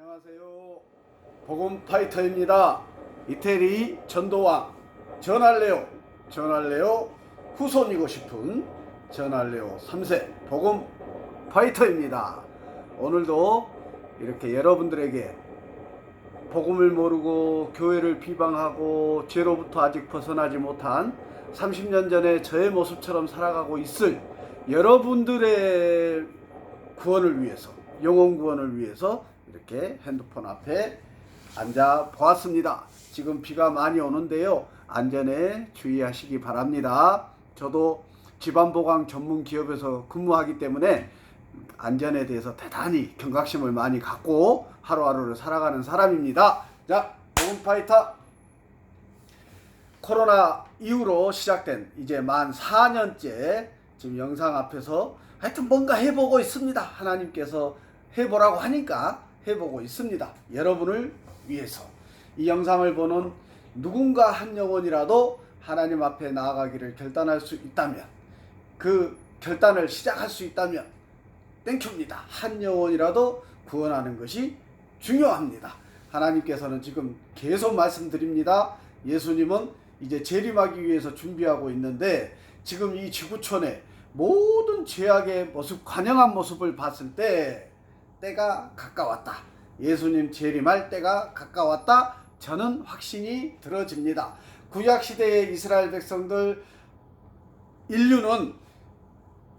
안녕하세요. 복음 파이터입니다. 이태리 전도왕 전할래요 후손이고 싶은 전할래요 3세 복음 파이터입니다. 오늘도 이렇게 여러분들에게 복음을 모르고 교회를 비방하고 죄로부터 아직 벗어나지 못한 30년 전에 저의 모습처럼 살아가고 있을 여러분들의 구원을 위해서, 영혼 구원을 위해서 이렇게 핸드폰 앞에 앉아 보았습니다. 지금 비가 많이 오는데요, 안전에 주의하시기 바랍니다. 저도 집안보강 전문 기업에서 근무하기 때문에 안전에 대해서 대단히 경각심을 많이 갖고 하루하루를 살아가는 사람입니다. 자, 복음파이터, 코로나 이후로 시작된 이제 만 4년째 지금 영상 앞에서 하여튼 뭔가 해보고 있습니다. 하나님께서 해보라고 하니까 해보고 있습니다. 여러분을 위해서 이 영상을 보는 누군가 한 영혼이라도 하나님 앞에 나아가기를 결단할 수 있다면, 그 결단을 시작할 수 있다면 땡큐입니다. 한 영혼이라도 구원하는 것이 중요합니다. 하나님께서는 지금 계속 말씀드립니다. 예수님은 이제 재림하기 위해서 준비하고 있는데, 지금 이 지구촌의 모든 죄악의 모습, 관영한 모습을 봤을 때 때가 가까웠다. 예수님 재림할 때가 가까웠다. 저는 확신이 들어집니다. 구약시대의 이스라엘 백성들, 인류는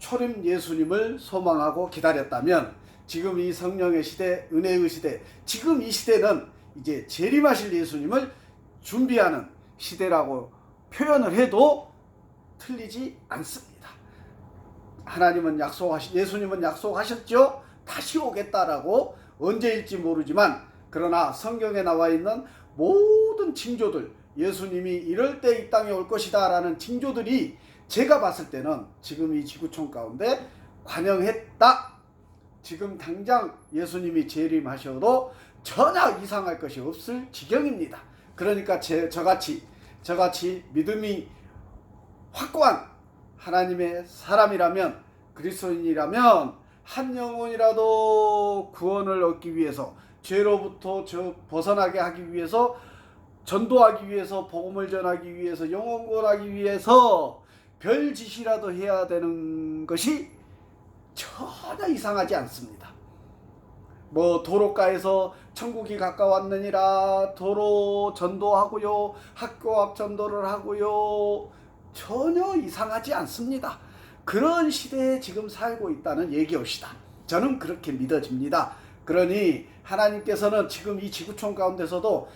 초림 예수님을 소망하고 기다렸다면, 지금 이 성령의 시대, 은혜의 시대, 지금 이 시대는 이제 재림하실 예수님을 준비하는 시대라고 표현을 해도 틀리지 않습니다. 예수님은 약속하셨죠? 다시 오겠다라고. 언제일지 모르지만, 그러나 성경에 나와 있는 모든 징조들, 예수님이 이럴 때 이 땅에 올 것이다 라는 징조들이 제가 봤을 때는 지금 이 지구촌 가운데 관영했다. 지금 당장 예수님이 재림하셔도 전혀 이상할 것이 없을 지경입니다. 그러니까 저같이 믿음이 확고한 하나님의 사람이라면, 그리스도인이라면 한 영혼이라도 구원을 얻기 위해서, 죄로부터 벗어나게 하기 위해서, 전도하기 위해서, 복음을 전하기 위해서, 영혼 구원하기 위해서 별짓이라도 해야 되는 것이 전혀 이상하지 않습니다. 뭐 도로가에서 천국이 가까웠느니라 도로 전도하고요, 학교 앞 전도를 하고요, 전혀 이상하지 않습니다. 그런 시대에 지금 살고 있다는 얘기옵시다. 저는 그렇게 믿어집니다. 그러니 하나님께서는 지금 이 지구촌 가운데서도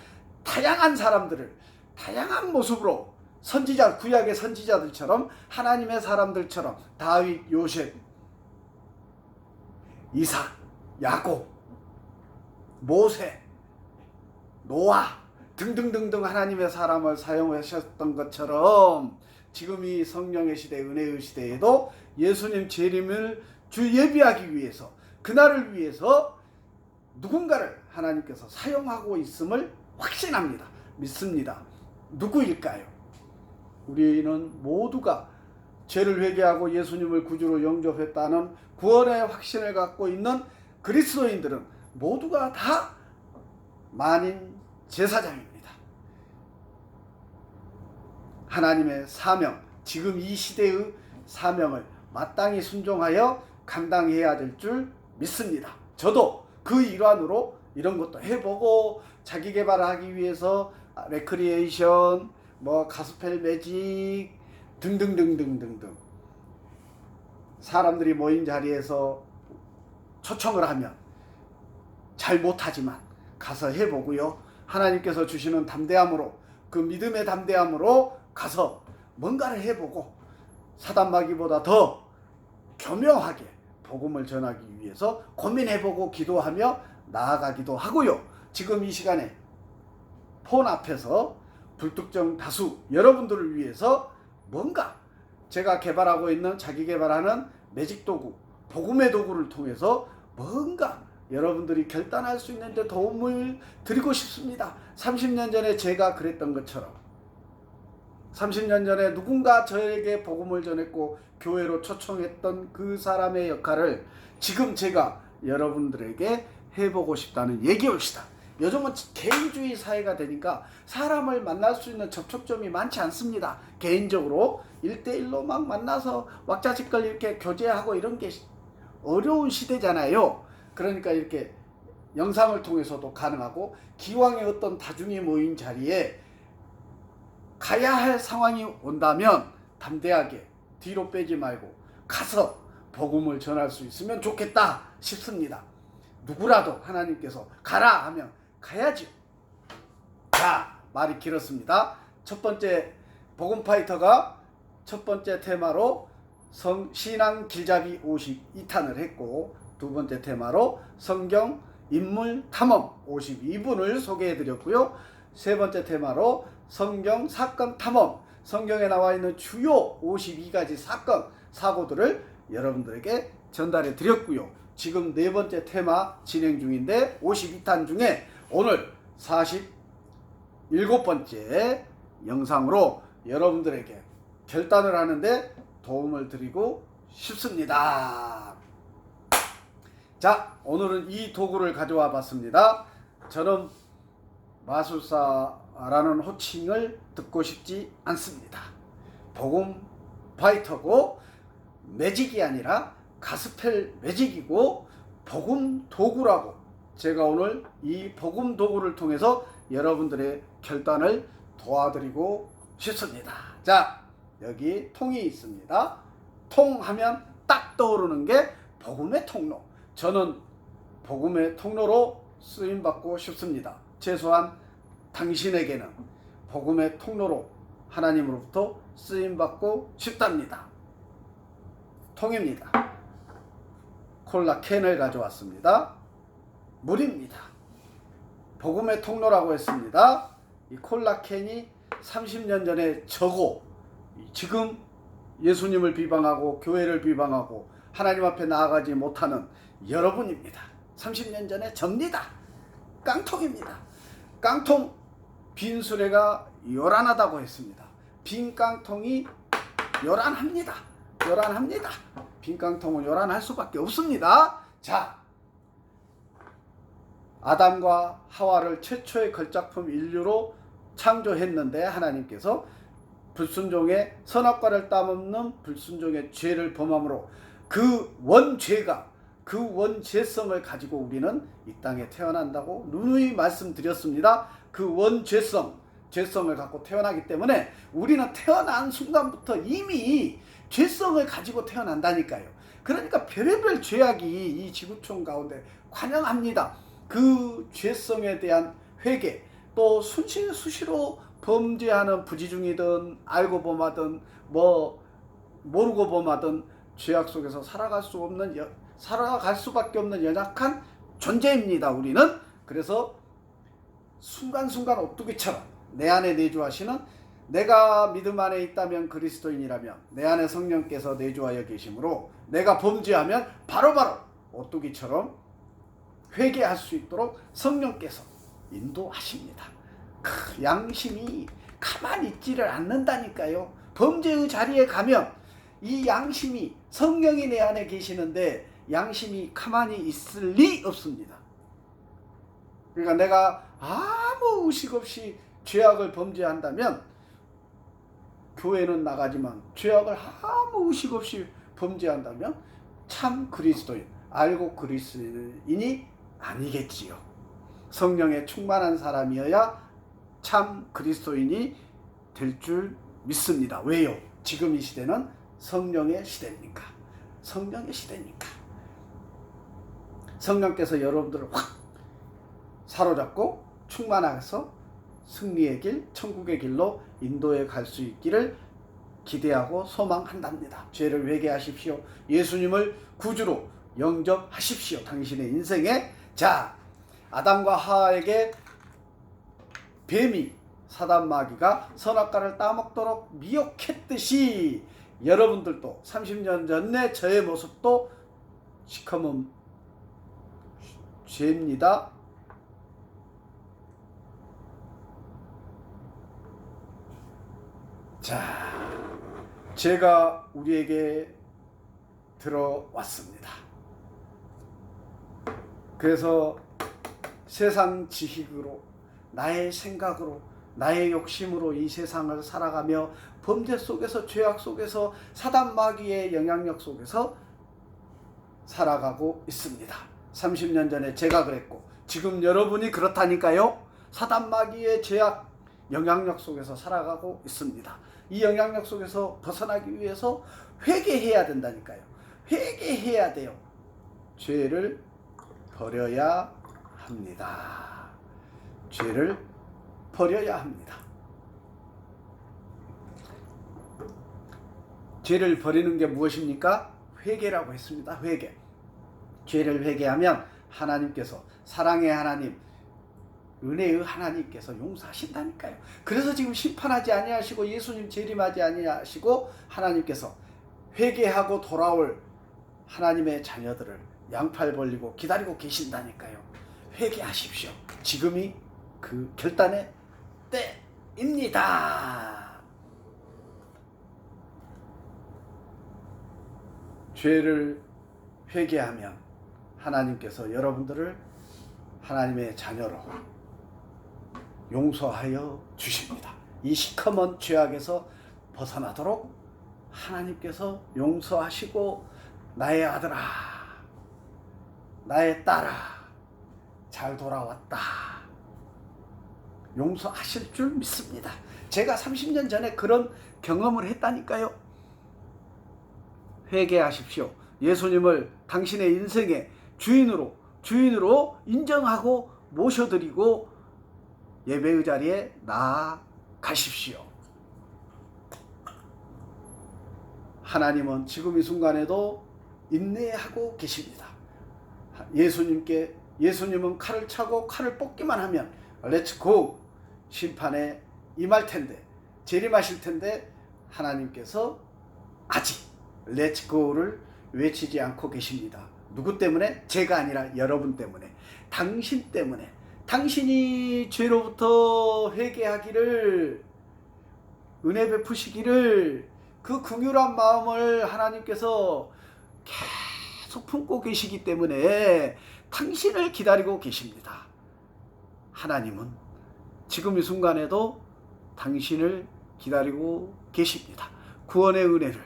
다양한 사람들을 다양한 모습으로, 선지자, 구약의 선지자들처럼, 하나님의 사람들처럼, 다윗, 요셉, 이삭, 야곱, 모세, 노아 등등등등 하나님의 사람을 사용하셨던 것처럼, 지금 이 성령의 시대, 은혜의 시대에도 예수님 재림을 예비하기 위해서, 그날을 위해서 누군가를 하나님께서 사용하고 있음을 확신합니다. 믿습니다. 누구일까요? 우리는 모두가 죄를 회개하고 예수님을 구주로 영접했다는 구원의 확신을 갖고 있는 그리스도인들은 모두가 다 만인 제사장입니다. 하나님의 사명, 지금 이 시대의 사명을 마땅히 순종하여 감당해야 될 줄 믿습니다. 저도 그 일환으로 이런 것도 해보고, 자기 개발을 하기 위해서 레크리에이션, 가스펠 매직 등등등등등등 사람들이 모인 자리에서 초청을 하면 잘 못하지만 가서 해보고요, 하나님께서 주시는 담대함으로, 그 믿음의 담대함으로 가서 뭔가를 해보고, 사단마귀보다 더 교묘하게 복음을 전하기 위해서 고민해보고 기도하며 나아가기도 하고요. 지금 이 시간에 폰 앞에서 불특정 다수 여러분들을 위해서 뭔가 제가 개발하고 있는, 자기 개발하는 매직 도구, 복음의 도구를 통해서 뭔가 여러분들이 결단할 수 있는데 도움을 드리고 싶습니다. 30년 전에 제가 그랬던 것처럼, 30년 전에 누군가 저에게 복음을 전했고 교회로 초청했던 그 사람의 역할을 지금 제가 여러분들에게 해보고 싶다는 얘기올시다. 요즘은 개인주의 사회가 되니까 사람을 만날 수 있는 접촉점이 많지 않습니다. 개인적으로 1대1로 막 만나서 왁자지껄 이렇게 교제하고 이런 게 어려운 시대잖아요. 그러니까 이렇게 영상을 통해서도 가능하고, 기왕에 어떤 다중이 모인 자리에 가야 할 상황이 온다면 담대하게 뒤로 빼지 말고 가서 복음을 전할 수 있으면 좋겠다 싶습니다. 누구라도 하나님께서 가라 하면 가야죠. 자, 말이 길었습니다. 첫 번째 복음파이터가 첫 번째 테마로 신앙 길잡이 52탄을 했고, 두 번째 테마로 성경 인물 탐험 52분을 소개해 드렸고요. 세 번째 테마로 성경 사건 탐험, 성경에 나와 있는 주요 52가지 사건, 사고들을 여러분들에게 전달해 드렸고요. 지금 네 번째 테마 진행 중인데 52탄 중에 오늘 47번째 영상으로 여러분들에게 결단을 하는데 도움을 드리고 싶습니다. 자, 오늘은 이 도구를 가져와 봤습니다. 저는 마술사라는 호칭을 듣고 싶지 않습니다. 복음 파이터고 매직이 아니라 가스펠 매직이고 복음 도구라고, 제가 오늘 이 복음 도구를 통해서 여러분들의 결단을 도와드리고 싶습니다. 자, 여기 통이 있습니다. 통 하면 딱 떠오르는 게 복음의 통로. 저는 복음의 통로로 쓰임받고 싶습니다. 최소한 당신에게는 복음의 통로로 하나님으로부터 쓰임받고 싶답니다. 통입니다. 콜라 캔을 가져왔습니다. 물입니다. 복음의 통로라고 했습니다. 이 콜라 캔이 30년 전에 저고, 지금 예수님을 비방하고 교회를 비방하고 하나님 앞에 나아가지 못하는 여러분입니다. 30년 전에 접니다. 깡통입니다. 깡통, 빈 수레가 요란하다고 했습니다. 빈 깡통이 요란합니다. 요란합니다. 빈 깡통은 요란할 수밖에 없습니다. 자, 아담과 하와를 최초의 걸작품 인류로 창조했는데 하나님께서 불순종의 선악과를 따먹는 불순종의 죄를 범함으로 그 원죄가, 그 원죄성을 가지고 우리는 이 땅에 태어난다고 누누이 말씀드렸습니다. 그 원죄성, 죄성을 갖고 태어나기 때문에 우리는 태어난 순간부터 이미 죄성을 가지고 태어난다니까요. 그러니까 별의별 죄악이 이 지구촌 가운데 관영합니다. 그 죄성에 대한 회개, 또 수시로 범죄하는 부지중이든 알고 범하든 모르고 범하든 죄악 속에서 살아갈 수밖에 없는 연약한 존재입니다. 우리는. 그래서 순간순간 오뚜기처럼 내 안에 내주하시는, 내가 믿음 안에 있다면 그리스도인이라면 내 안에 성령께서 내주하여 계시므로 내가 범죄하면 바로바로 오뚜기처럼 회개할 수 있도록 성령께서 인도하십니다. 양심이 가만히 있지를 않는다니까요. 범죄의 자리에 가면 이 양심이, 성령이 내 안에 계시는데 양심이 가만히 있을 리 없습니다. 그러니까 내가 아무 의식 없이 죄악을 범죄한다면, 교회는 나가지만 죄악을 아무 의식 없이 범죄한다면 참 그리스도인, 알고 그리스도인이 아니겠지요. 성령에 충만한 사람이어야 참 그리스도인이 될 줄 믿습니다. 왜요? 지금 이 시대는 성령의 시대니까. 성령의 시대니까. 성령께서 여러분들을 확 사로잡고 충만해서 승리의 길, 천국의 길로 인도해 갈 수 있기를 기대하고 소망한답니다. 죄를 회개하십시오. 예수님을 구주로 영접하십시오. 당신의 인생에. 자, 아담과 하와에게 뱀이, 사단 마귀가 선악과를 따먹도록 미혹했듯이 여러분들도 30년 전에 저의 모습도 시커먼 죄입니다. 자, 죄가 우리에게 들어왔습니다. 그래서 세상 지식으로, 나의 생각으로, 나의 욕심으로 이 세상을 살아가며 범죄 속에서, 죄악 속에서, 사단 마귀의 영향력 속에서 살아가고 있습니다. 30년 전에 제가 그랬고 지금 여러분이 그렇다니까요. 사단 마귀의 죄악 영향력 속에서 살아가고 있습니다. 이 영향력 속에서 벗어나기 위해서 회개해야 된다니까요. 회개해야 돼요. 죄를 버려야 합니다. 죄를 버려야 합니다. 죄를 버리는 게 무엇입니까? 회개라고 했습니다. 회개. 죄를 회개하면 하나님께서, 사랑의 하나님, 은혜의 하나님께서 용서하신다니까요. 그래서 지금 심판하지 아니하시고 예수님 재림하지 아니하시고 하나님께서 회개하고 돌아올 하나님의 자녀들을 양팔 벌리고 기다리고 계신다니까요. 회개하십시오. 지금이 그 결단의 때입니다. 죄를 회개하면 하나님께서 여러분들을 하나님의 자녀로 용서하여 주십니다. 이 시커먼 죄악에서 벗어나도록 하나님께서 용서하시고, 나의 아들아, 나의 딸아, 잘 돌아왔다, 용서하실 줄 믿습니다. 제가 30년 전에 그런 경험을 했다니까요. 회개하십시오. 예수님을 당신의 인생의 주인으로 인정하고 모셔드리고 예배의 자리에 나아가십시오. 하나님은 지금 이 순간에도 인내하고 계십니다. 예수님은 칼을 차고 칼을 뽑기만 하면 렛츠고 심판에 임할 텐데, 재림하실 텐데 하나님께서 아직 렛츠고를 외치지 않고 계십니다. 누구 때문에? 제가 아니라 여러분 때문에, 당신 때문에. 당신이 죄로부터 회개하기를, 은혜 베푸시기를, 그 긍휼한 마음을 하나님께서 계속 품고 계시기 때문에 당신을 기다리고 계십니다. 하나님은 지금 이 순간에도 당신을 기다리고 계십니다. 구원의 은혜를,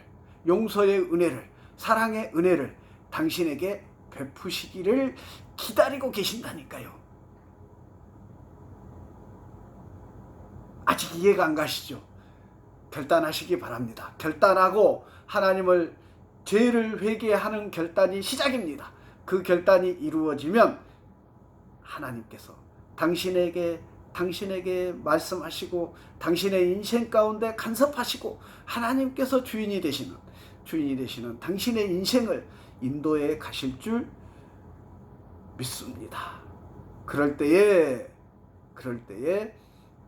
용서의 은혜를, 사랑의 은혜를 당신에게 베푸시기를 기다리고 계신다니까요. 아직 이해가 안 가시죠? 결단하시기 바랍니다. 결단하고 하나님을, 죄를 회개하는 결단이 시작입니다. 그 결단이 이루어지면 하나님께서 당신에게 말씀하시고 당신의 인생 가운데 간섭하시고 하나님께서 주인이 되시는 당신의 인생을 인도해 가실 줄 믿습니다. 그럴 때에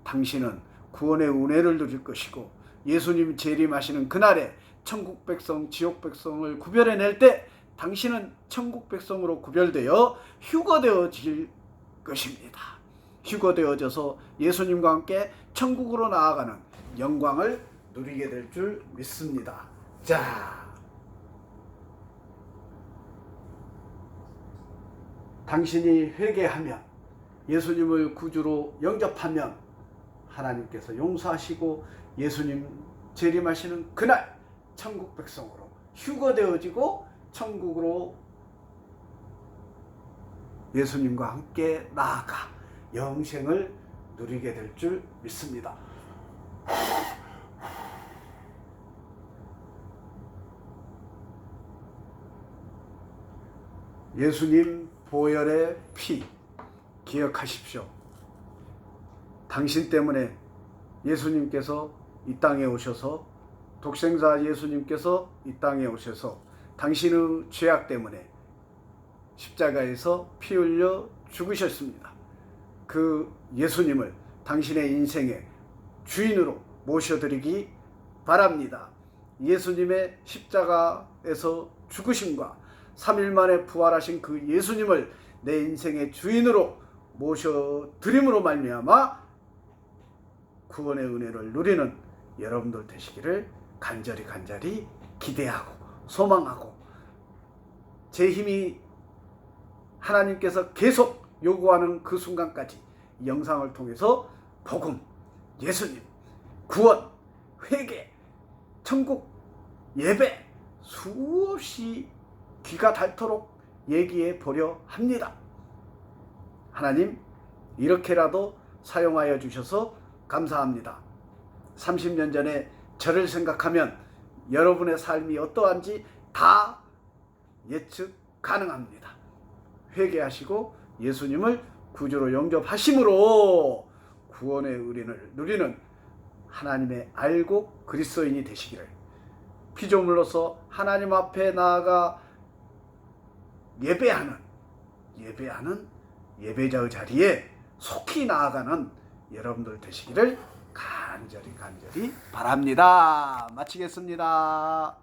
당신은 구원의 은혜를 누릴 것이고, 예수님 재림하시는 그날에 천국 백성, 지옥 백성을 구별해낼 때 당신은 천국 백성으로 구별되어 휴거되어질 것입니다. 휴거되어져서 예수님과 함께 천국으로 나아가는 영광을 누리게 될 줄 믿습니다. 자, 당신이 회개하면, 예수님을 구주로 영접하면 하나님께서 용서하시고 예수님 재림하시는 그날 천국 백성으로 휴거되어지고 천국으로 예수님과 함께 나아가 영생을 누리게 될 줄 믿습니다. 예수님 보혈의 피 기억하십시오. 당신 때문에 예수님께서 이 땅에 오셔서, 독생자 예수님께서 이 땅에 오셔서 당신의 죄악 때문에 십자가에서 피 흘려 죽으셨습니다. 그 예수님을 당신의 인생의 주인으로 모셔드리기 바랍니다. 예수님의 십자가에서 죽으심과 3일 만에 부활하신 그 예수님을 내 인생의 주인으로 모셔드림으로 말미암아 구원의 은혜를 누리는 여러분들 되시기를 간절히 기대하고 소망하고, 제 힘이 하나님께서 계속 요구하는 그 순간까지 이 영상을 통해서 복음, 예수님, 구원, 회개, 천국, 예배 수없이 귀가 닳도록 얘기해 보려 합니다. 하나님 이렇게라도 사용하여 주셔서 감사합니다. 30년 전에 저를 생각하면 여러분의 삶이 어떠한지 다 예측 가능합니다. 회개하시고 예수님을 구주로 영접하심으로 구원의 의리를 누리는 하나님의 알곡 그리스도인이 되시기를, 피조물로서 하나님 앞에 나아가 예배하는 예배자의 자리에 속히 나아가는 여러분들 되시기를 간절히 바랍니다. 마치겠습니다.